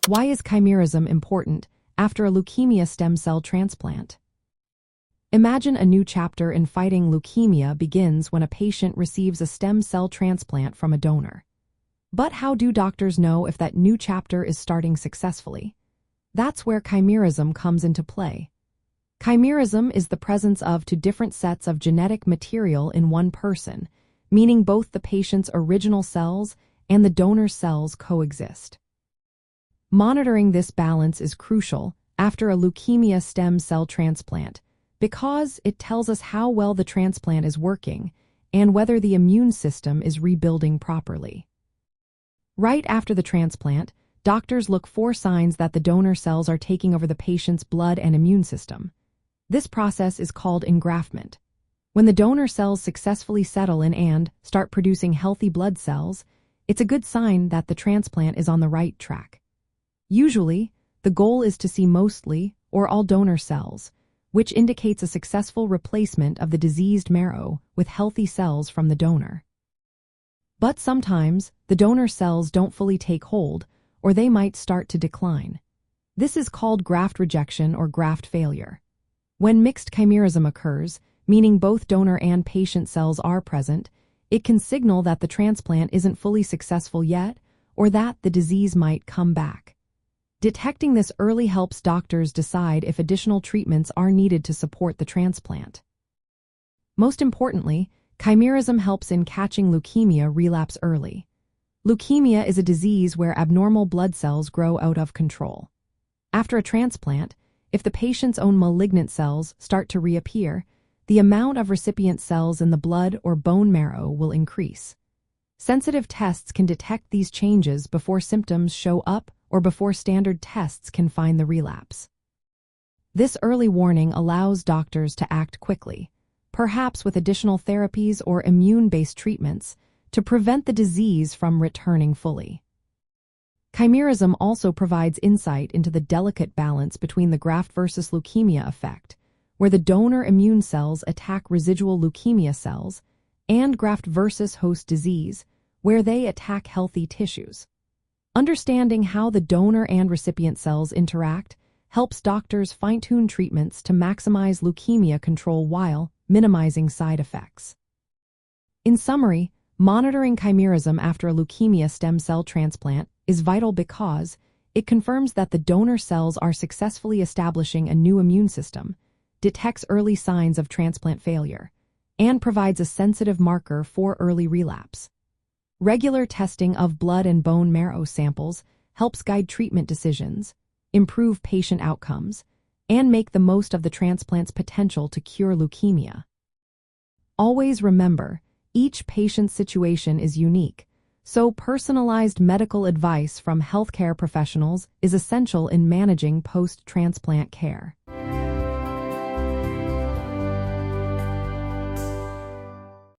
Why is chimerism important after a leukemia stem cell transplant? Imagine a new chapter in fighting leukemia begins when a patient receives a stem cell transplant from a donor. But how do doctors know if that new chapter is starting successfully? That's where chimerism comes into play. Chimerism is the presence of two different sets of genetic material in one person, meaning both the patient's original cells and the donor's cells coexist. Monitoring this balance is crucial after a leukemia stem cell transplant because it tells us how well the transplant is working and whether the immune system is rebuilding properly. Right after the transplant, doctors look for signs that the donor cells are taking over the patient's blood and immune system. This process is called engraftment. When the donor cells successfully settle in and start producing healthy blood cells, it's a good sign that the transplant is on the right track. Usually, the goal is to see mostly or all donor cells, which indicates a successful replacement of the diseased marrow with healthy cells from the donor. But sometimes, the donor cells don't fully take hold, or they might start to decline. This is called graft rejection or graft failure. When mixed chimerism occurs, meaning both donor and patient cells are present, it can signal that the transplant isn't fully successful yet, or that the disease might come back. Detecting this early helps doctors decide if additional treatments are needed to support the transplant. Most importantly, chimerism helps in catching leukemia relapse early. Leukemia is a disease where abnormal blood cells grow out of control. After a transplant, if the patient's own malignant cells start to reappear, the amount of recipient cells in the blood or bone marrow will increase. Sensitive tests can detect these changes before symptoms show up or before standard tests can find the relapse. This early warning allows doctors to act quickly, perhaps with additional therapies or immune-based treatments, to prevent the disease from returning fully. Chimerism also provides insight into the delicate balance between the graft versus leukemia effect, where the donor immune cells attack residual leukemia cells, and graft versus host disease, where they attack healthy tissues. Understanding how the donor and recipient cells interact helps doctors fine-tune treatments to maximize leukemia control while minimizing side effects. In summary, monitoring chimerism after a leukemia stem cell transplant is vital because it confirms that the donor cells are successfully establishing a new immune system, detects early signs of transplant failure, and provides a sensitive marker for early relapse. Regular testing of blood and bone marrow samples helps guide treatment decisions, improve patient outcomes, and make the most of the transplant's potential to cure leukemia. Always remember, each patient's situation is unique, so personalized medical advice from healthcare professionals is essential in managing post-transplant care.